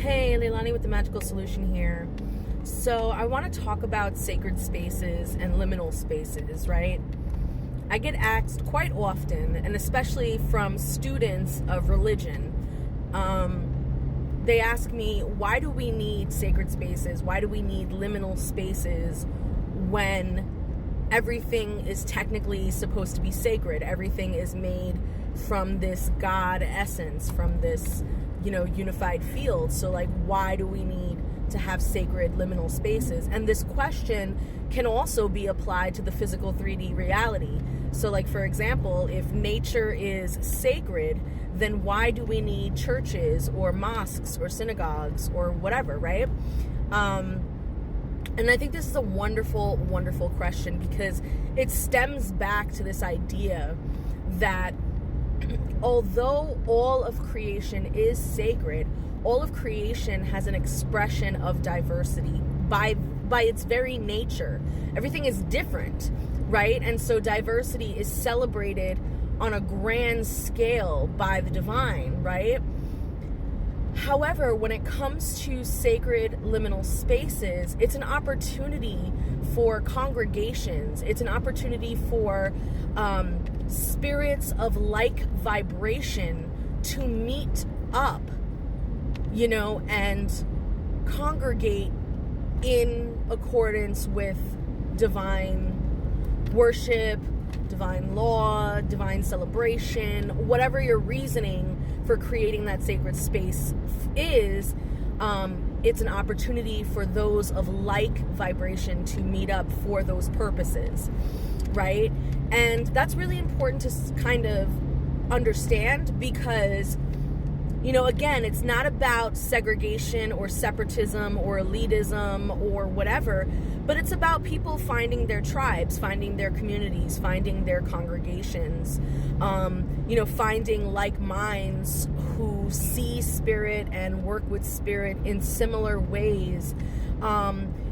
Hey, Leilani with The Magical Solution here. So I want to talk about sacred spaces and liminal spaces, right? I get asked quite often, and especially from students of religion, they ask me, why do we need sacred spaces? Why do we need liminal spaces when everything is technically supposed to be sacred? Everything is made from this God essence, from this, unified field. So why do we need to have sacred liminal spaces? And this question can also be applied to the physical 3D reality. So for example, if nature is sacred, then why do we need churches or mosques or synagogues or whatever, right? And I think this is a wonderful, wonderful question because it stems back to this idea that although all of creation is sacred, all of creation has an expression of diversity by its very nature. Everything is different, right? And so diversity is celebrated on a grand scale by the divine, right? However, when it comes to sacred liminal spaces, it's an opportunity for congregations. It's an opportunity for spirits of like vibration to meet up, and congregate in accordance with divine worship, divine law, divine celebration, whatever your reasoning for creating that sacred space is. It's an opportunity for those of like vibration to meet up for those purposes, right? And that's really important to kind of understand because, again, it's not about segregation or separatism or elitism or whatever, but it's about people finding their tribes, finding their communities, finding their congregations, finding like minds who see spirit and work with spirit in similar ways.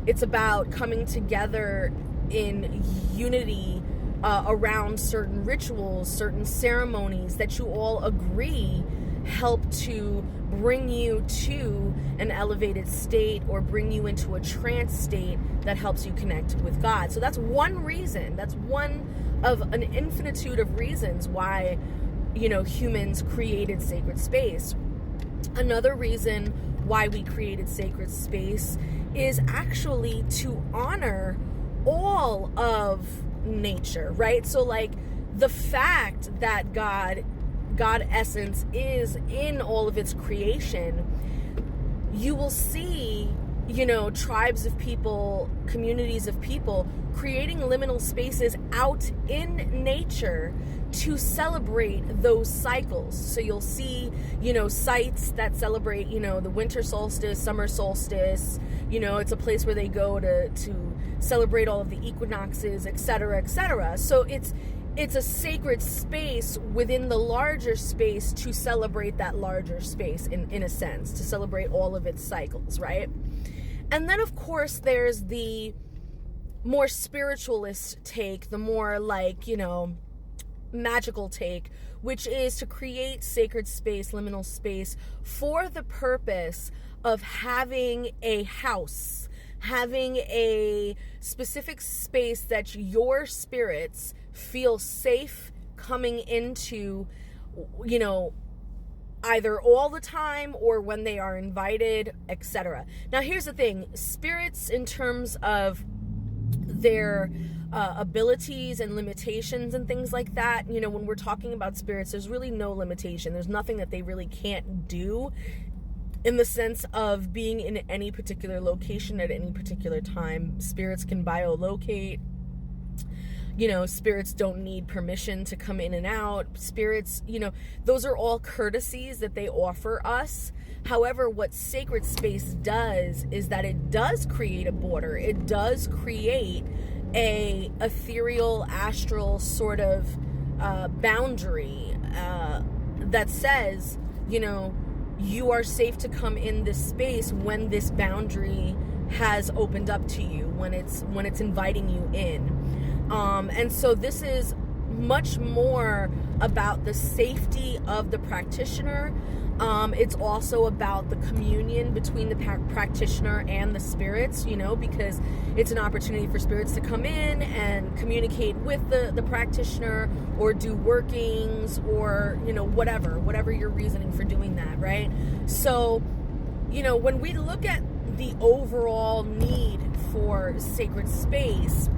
It's about coming together in unity around certain rituals, certain ceremonies that you all agree help to bring you to an elevated state or bring you into a trance state that helps you connect with God. So that's one reason. That's one of an infinitude of reasons why, humans created sacred space. Another reason why we created sacred space is actually to honor all of nature, right? So the fact that God essence is in all of its creation, you will see, tribes of people, communities of people creating liminal spaces out in nature to celebrate those cycles. So you'll see, sites that celebrate, the winter solstice, summer solstice. It's a place where they go to celebrate all of the equinoxes, etc., etc. So it's a sacred space within the larger space to celebrate that larger space in a sense, to celebrate all of its cycles, right? And then, of course, there's the more spiritualist take, the more magical take, which is to create sacred space, liminal space, for the purpose of having a house, having a specific space that your spirits feel safe coming into, either all the time or when they are invited, etc. Now, here's the thing. Spirits, in terms of their abilities and limitations and things like that, when we're talking about spirits, there's really no limitation. There's nothing that they really can't do in the sense of being in any particular location at any particular time. Spirits can biolocate. Spirits don't need permission to come in and out. Spirits, those are all courtesies that they offer us. However, what sacred space does is that it does create a border. It does create a ethereal, astral sort of boundary that says, you are safe to come in this space when this boundary has opened up to you, when it's inviting you in. And so this is much more about the safety of the practitioner, It's also about the communion between the practitioner and the spirits, because it's an opportunity for spirits to come in and communicate with the practitioner, or do workings, or, whatever your reasoning for doing that, right? So, when we look at the overall need for sacred space,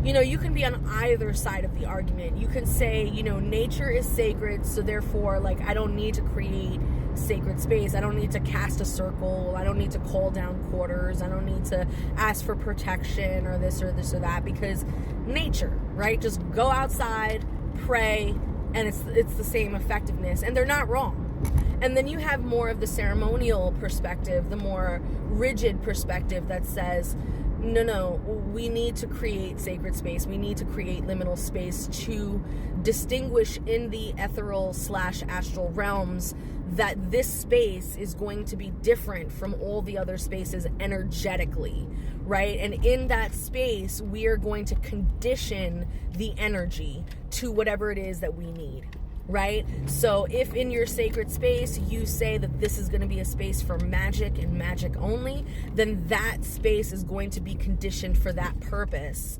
you can be on either side of the argument. You can say, nature is sacred, so therefore, I don't need to create sacred space. I don't need to cast a circle. I don't need to call down quarters. I don't need to ask for protection or this or that, because nature, right? Just go outside, pray, and it's the same effectiveness. And they're not wrong. And then you have more of the ceremonial perspective, the more rigid perspective that says, no, we need to create sacred space. We need to create liminal space to distinguish in the ethereal/astral realms that this space is going to be different from all the other spaces energetically, right? And in that space, we are going to condition the energy to whatever it is that we need. Right? So if in your sacred space you say that this is going to be a space for magic and magic only, then that space is going to be conditioned for that purpose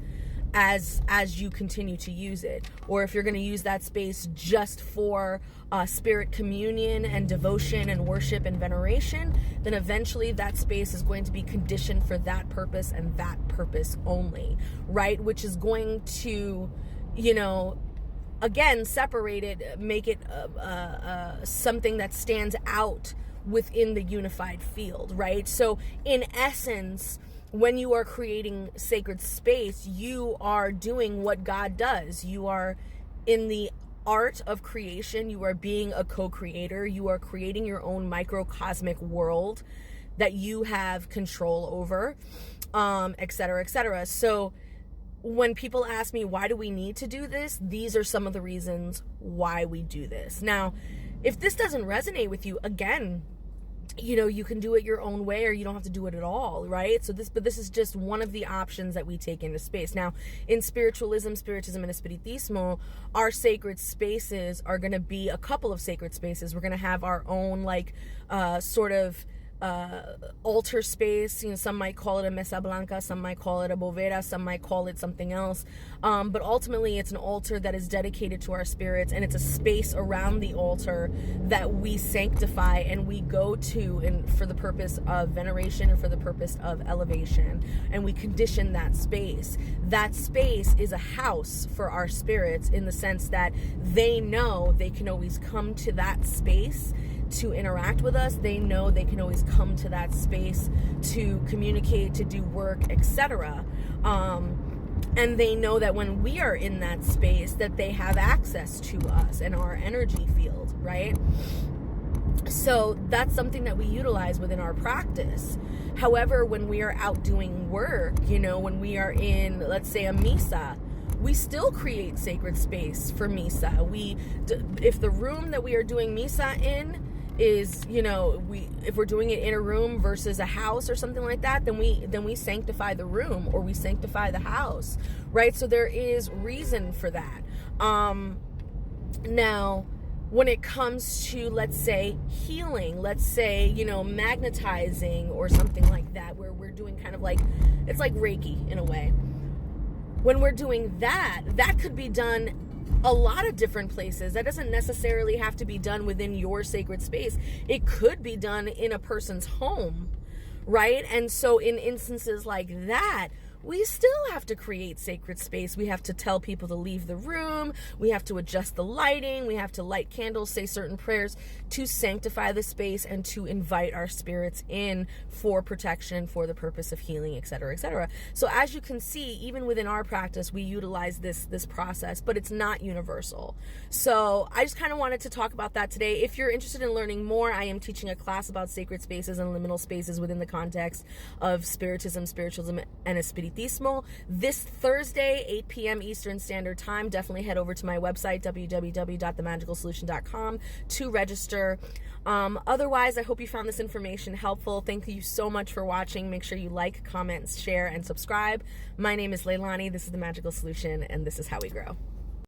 as you continue to use it. Or if you're going to use that space just for spirit communion and devotion and worship and veneration, then eventually that space is going to be conditioned for that purpose and that purpose only, right? Which is going to, again, separate it, make it something that stands out within the unified field, right? So in essence, when you are creating sacred space, you are doing what God does. You are in the art of creation. You are being a co-creator. You are creating your own microcosmic world that you have control over, et cetera, et cetera. So when people ask me, why do we need to do this? These are some of the reasons why we do this. Now, if this doesn't resonate with you, again, you can do it your own way, or you don't have to do it at all, right? But this is just one of the options that we take into space. Now, in spiritism, and espiritismo, our sacred spaces are going to be a couple of sacred spaces. We're going to have our own, sort of, altar space. Some might call it a mesa blanca, some might call it a bovera, some might call it something else, but ultimately it's an altar that is dedicated to our spirits, and it's a space around the altar that we sanctify and we go to for the purpose of veneration and for the purpose of elevation, and we condition that space. That space is a house for our spirits, in the sense that they know they can always come to that space to interact with us. They know they can always come to that space to communicate, to do work, etc. And they know that when we are in that space, that they have access to us and our energy field, right? So that's something that we utilize within our practice. However, when we are out doing work, when we are in, let's say, a misa, we still create sacred space for misa. If the room that we are doing misa in is, if we're doing it in a room versus a house or something like that, then we sanctify the room, or we sanctify the house, right? So there is reason for that. Now, when it comes to, let's say, healing, let's say, magnetizing or something like that, where we're doing kind of it's like Reiki in a way. When we're doing that could be done a lot of different places. That doesn't necessarily have to be done within your sacred space. It could be done in a person's home, right? And so in instances like that, we still have to create sacred space. We have to tell people to leave the room. We have to adjust the lighting. We have to light candles, say certain prayers to sanctify the space and to invite our spirits in for protection, for the purpose of healing, etc., etc. So as you can see, even within our practice, we utilize this process, but it's not universal. So I just kind of wanted to talk about that today. If you're interested in learning more, I am teaching a class about sacred spaces and liminal spaces within the context of spiritism, spiritualism, and espiritism this Thursday, 8 p.m. Eastern Standard Time. Definitely head over to my website, www.themagicalsolution.com, to register. Otherwise, I hope you found this information helpful. Thank you so much for watching. Make sure you like, comment, share, and subscribe. My name is Leilani. This is The Magical Solution, and this is how we grow.